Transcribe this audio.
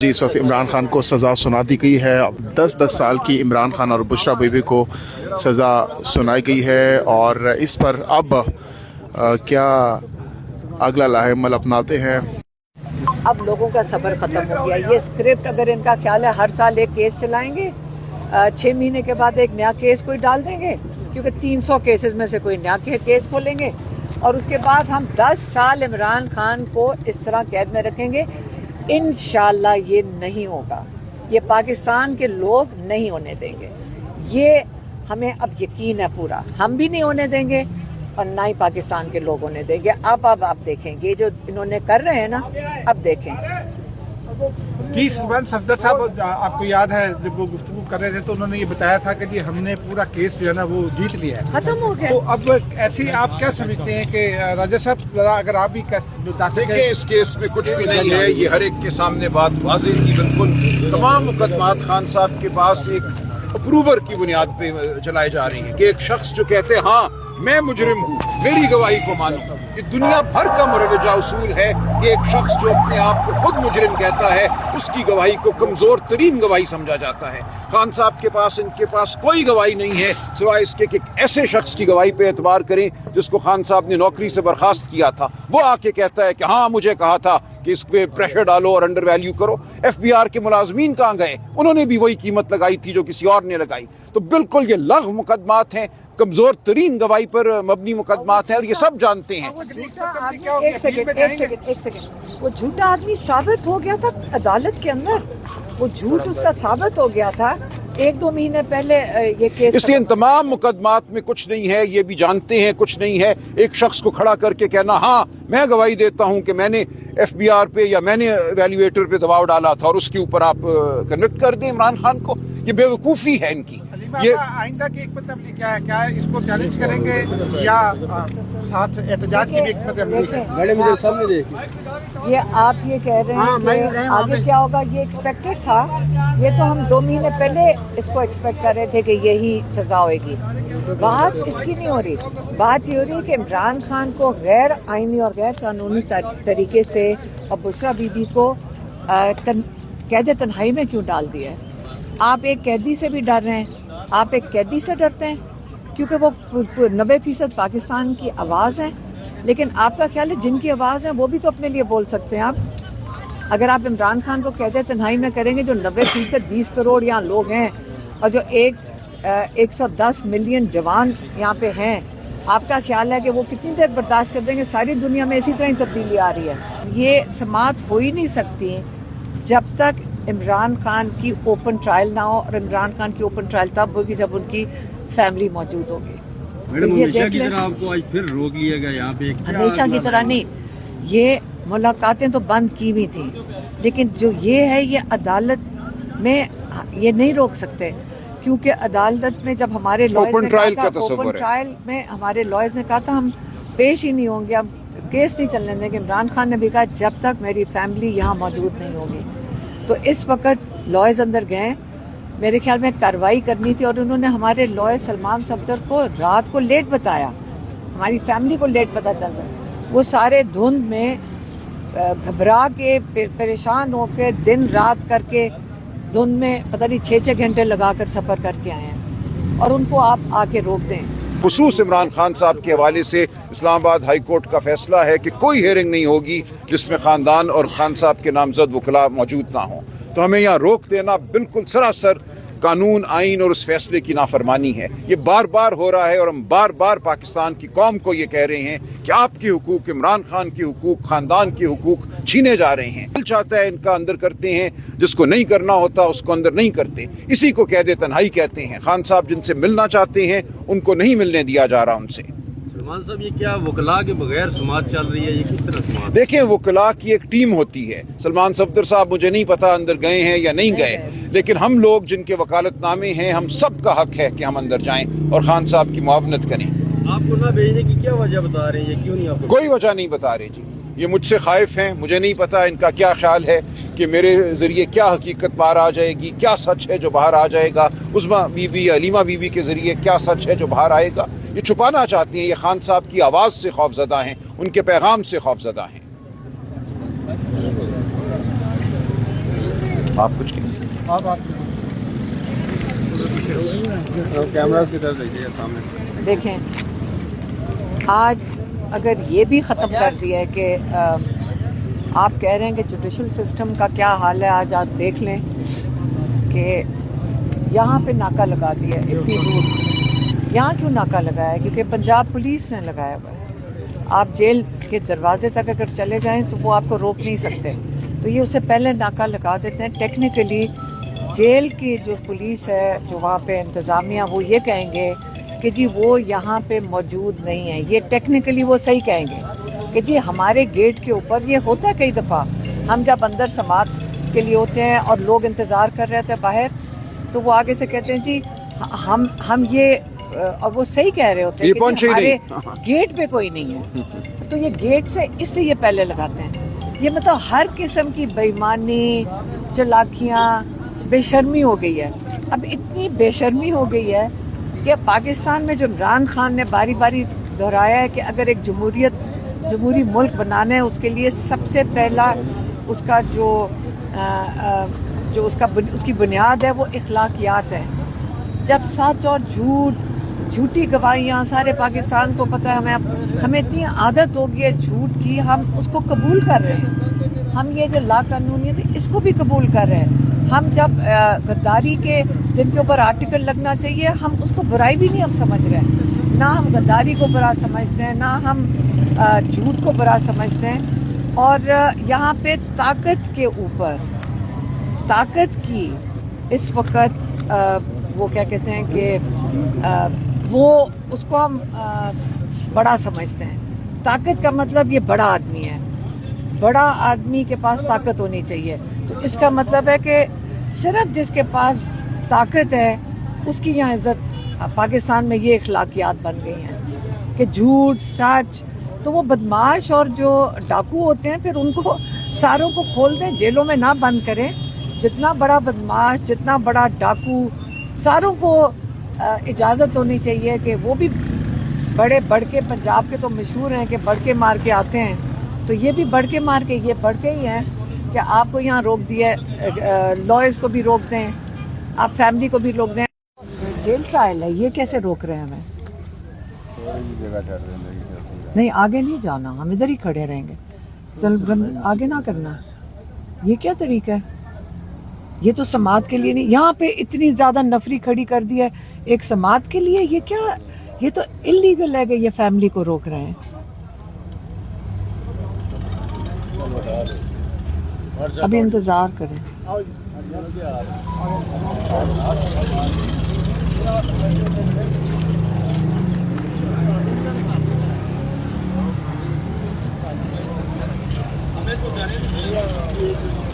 जी इस वक्त इमरान खान को सज़ा सुना दी गई है। अब 10 साल की इमरान खान और बुशरा बीबी को सज़ा सुनाई गई है और इस पर अब क्या अगला लाहेमल अपनाते हैं। अब लोगों का सब्र ख़त्म हो गया। ये स्क्रिप्ट अगर इनका ख्याल है हर साल एक केस चलाएंगे, 6 महीने के बाद एक नया केस कोई डाल देंगे, क्योंकि 300 केसेस में से कोई नया केस खोलेंगे और उसके बाद हम 10 साल इमरान खान को इस तरह कैद में रखेंगे। इंशाअल्लाह ये नहीं होगा, ये पाकिस्तान के लोग नहीं होने देंगे। ये हमें अब यकीन है पूरा, हम भी नहीं होने देंगे और ना ही पाकिस्तान के लोग होने देंगे। अब आप देखेंगे जो इन्होंने कर रहे हैं ना, अब देखें कि सफदर साहब आपको याद है जब वो गुफ्तगू कर रहे थे तो उन्होंने ये बताया था कि जी हमने पूरा केस जो है ना वो जीत लिया है, खत्म हो गया। तो अब ऐसे आप क्या समझते हैं कि राजा साहब जरा अगर आप भी देखिए इस केस में कुछ भी नहीं है, ये हर एक के सामने बात वाज़ेह थी बिल्कुल। तमाम मुकदमात खान साहब के पास एक अप्रूवर की बुनियाद पे चलाए जा रही हैं कि एक शख्स जो कहते हैं हाँ मैं मुजरिम हूँ, मेरी गवाही को मानो। ये दुनिया भर का मुरवजा उसूल है कि एक शख्स जो अपने आप को खुद मुजरिम कहता है उसकी गवाही को कमज़ोर तरीन गवाही समझा जाता है। खान साहब के पास इनके पास कोई गवाही नहीं है सिवाय इसके कि ऐसे शख्स की गवाही पे एतबार करें जिसको खान साहब ने नौकरी से बर्खास्त किया था। वो आके कहता है कि हाँ मुझे कहा था कि इस पे प्रेशर डालो और अंडर वैल्यू करो। FBR के मुलाजमीन कहाँ गए? उन्होंने भी वही कीमत लगाई थी जो किसी और ने लगाई। तो बिल्कुल ये लग़्व मुकदमात हैं, कमजोर तरीन गवाही पर मबनी मुकदमात हैं और ये सब जानते हैं। एक सेकंड, वो झूठा आदमी साबित हो गया था अदालत के अंदर, वो झूठ उसका साबित हो गया था 1-2 महीने पहले ये केस। इसलिए इन तमाम मुकदमात में कुछ नहीं है, ये भी जानते हैं कुछ नहीं है। एक शख्स को खड़ा करके कहना हाँ मैं गवाही देता हूँ कि मैंने FBR पे या मैंने वैल्यूएटर पे दबाव डाला था और उसके ऊपर आप कन्विक्ट कर दें इमरान खान को, ये बेवकूफ़ी है इनकी। ये आइंदा की हिकमत अमली क्या है? क्या इसको चैलेंज करेंगे या साथ एहतजाज की भी हिकमत अमली है? ये आप ये कह रहे हैं कि आगे क्या होगा, ये एक्सपेक्टेड था। ये तो हम 2 महीने पहले इसको एक्सपेक्ट कर रहे थे कि यही सज़ा होगी। बात इसकी नहीं हो रही, बात ये हो रही है कि इमरान खान को गैर आइनी और गैर कानूनी तरीके से और बुशरा बीबी को कैद तन्हाई में क्यों डाल दिया है। आप एक कैदी से भी डर रहे हैं, आप एक कैदी से डरते हैं क्योंकि वो 90% पाकिस्तान की आवाज़ है, लेकिन आपका ख्याल है जिनकी आवाज़ है वो भी तो अपने लिए बोल सकते हैं। आप अगर आप इमरान खान को कैद तन्हाई में करेंगे, जो 90% 20 करोड़ यहाँ लोग हैं और जो 110 मिलियन जवान यहाँ पे हैं, आपका ख्याल है कि वो कितनी देर बर्दाश्त कर देंगे? सारी दुनिया में इसी तरह ही तब्दीली आ रही है। ये समाअत हो ही नहीं सकती जब तक इमरान खान की ओपन ट्रायल ना हो, और इमरान खान की ओपन ट्रायल तब होगी जब उनकी फैमिली मौजूद होगी। मैडम हमेशा की तरह आपको आज फिर रोक लिया गया यहाँ पे? हमेशा की तरह नहीं, ये मुलाकातें तो बंद की हुई थी, लेकिन जो ये है ये अदालत में ये नहीं रोक सकते, क्योंकि अदालत में जब हमारे लॉयर्स ने कहा था, ओपन ट्रायल में हमारे लॉयर्स ने कहा था हम पेश ही नहीं होंगे, हम केस नहीं चलने देंगे। इमरान खान ने भी कहा जब तक मेरी फैमिली यहाँ मौजूद नहीं होगी। तो इस वक्त लॉयर्स अंदर गए, मेरे ख्याल में कार्रवाई करनी थी और उन्होंने हमारे लॉयर सलमान सफदर को रात को लेट बताया, हमारी फैमिली को लेट पता चल रहा। वो सारे धुंध में घबरा के परेशान होकर दिन रात करके धुंध में पता नहीं 6-6 घंटे लगा कर सफ़र करके आए हैं, और उनको आप आके रोक दें। खुसूस इमरान खान साहब के हवाले से इस्लामाबाद हाई कोर्ट का फैसला है कि कोई हेयरिंग नहीं होगी जिसमें ख़ानदान और खान साहब के नामजद वकला मौजूद ना हों। तो हमें यहाँ रोक देना बिल्कुल सरासर कानून आइन और उस फैसले की नाफरमानी है। ये बार बार हो रहा है और हम बार बार पाकिस्तान की कौम को ये कह रहे हैं कि आपके हुकूक, इमरान खान के हुकूक, ख़ानदान के हुकूक छीने जा रहे हैं। दिल चाहता है इनका अंदर करते हैं, जिसको नहीं करना होता उसको अंदर नहीं करते। इसी को कैद तन्हाई कहते हैं। खान साहब जिनसे मिलना चाहते हैं उनको नहीं मिलने दिया जा रहा उनसे। सलमान साहब ये क्या वकला के बगैर समाअत चल रही है, ये किस तरह समाअत? देखें वकला की एक टीम होती है। सलमान सफदर साहब मुझे नहीं पता अंदर गए हैं या नहीं गए, लेकिन हम लोग जिनके वकालतनामे हैं हम सब का हक है कि हम अंदर जाएं और खान साहब की मुआवनत करें। आपको ना भेजने की क्या वजह बता रहे हैं, क्यों नहीं आपको? कोई वजह नहीं बता रहे जी, ये मुझसे खाइफ हैं। मुझे नहीं पता इनका क्या ख्याल है कि मेरे ज़रिए क्या हकीकत बाहर आ जाएगी, क्या सच है जो बाहर आ जाएगा, उस्मा बीबी अलीमा बीबी के ज़रिए क्या सच है जो बाहर आएगा। ये छुपाना चाहती हैं। ये खान साहब की आवाज़ से खौफज़दा हैं, उनके पैगाम से खौफज़दा हैं। آپ کچھ कैमरा किधर देखिए सामने देखें, आज अगर ये भी ख़त्म कर दिया है कि आप कह रहे हैं कि जुडिशल सिस्टम का क्या हाल है, आज आप देख लें कि यहाँ पे नाका लगा दिया है इतनी दूर। यहाँ क्यों नाका लगाया है? क्योंकि पंजाब पुलिस ने लगाया हुआ है। आप जेल के दरवाजे तक अगर चले जाएं तो वो आपको रोक नहीं सकते, तो ये उससे पहले नाका लगा देते हैं। टेक्निकली जेल की जो पुलिस है, जो वहाँ पे इंतज़ामिया, वो ये कहेंगे कि जी वो यहाँ पे मौजूद नहीं है। ये टेक्निकली वो सही कहेंगे कि जी हमारे गेट के ऊपर ये होता है। कई दफ़ा हम जब अंदर समात के लिए होते हैं और लोग इंतज़ार कर रहे थे बाहर, तो वो आगे से कहते हैं जी हम ये, और वो सही कह रहे होते हैं कि जी हमारे गेट पे कोई नहीं है, तो ये गेट से इससे ये पहले लगाते हैं। ये मतलब हर किस्म की बेईमानी, चालाकियाँ, बेशर्मी हो गई है। अब इतनी बेशर्मी हो गई है कि पाकिस्तान में जो इमरान खान ने बारी बारी दोहराया है कि अगर एक जमहूरी मुल्क बनाना है, उसके लिए सबसे पहला उसका उसकी बुनियाद है वो इखलाकियात है। जब सच और झूठी गवाहियाँ, सारे पाकिस्तान को पता है, हमें इतनी आदत हो गई है झूठ की, हम उसको कबूल कर रहे हैं। हम ये जो ला कानूनियत है इसको भी कबूल कर रहे हैं। हम जब गद्दारी के जिनके ऊपर आर्टिकल लगना चाहिए, हम उसको बुराई भी नहीं हम समझ रहे हैं। ना हम गद्दारी को बुरा समझते हैं, ना हम झूठ को बुरा समझते हैं। और यहाँ पे ताकत के ऊपर, ताकत की इस वक्त वो क्या कहते हैं कि वो उसको हम बड़ा समझते हैं। ताकत का मतलब ये बड़ा आदमी है, बड़ा आदमी के पास ताकत होनी चाहिए। तो इसका मतलब है कि सिर्फ जिसके पास ताकत है उसकी यहाँ इज्जत, पाकिस्तान में ये इखलाकियात बन गई हैं कि झूठ सच। तो वो बदमाश और जो डाकू होते हैं फिर उनको सारों को खोल दें, जेलों में ना बंद करें। जितना बड़ा बदमाश, जितना बड़ा डाकू, सारों को इजाज़त होनी चाहिए कि वो भी बड़े बढ़के, पंजाब के तो मशहूर हैं कि बढ़ के मार के आते हैं, तो ये भी बढ़ के मार के, ये बढ़ के ही हैं कि आपको यहाँ रोक दिया, लॉयर्स को भी रोक दें, आप फैमिली को भी रोक दें। जेल ट्रायल है, ये कैसे रोक रहे हैं हमें? नहीं, आगे नहीं जाना, हम इधर ही खड़े रहेंगे। चल आगे ना करना, ये क्या तरीका है? ये तो समात के लिए नहीं, यहाँ पे इतनी ज़्यादा नफरी खड़ी कर दी है एक समात के लिए। ये क्या, ये तो इलीगल है कि ये फैमिली को रोक रहे हैं। अभी इंतज़ार करें। हमें तो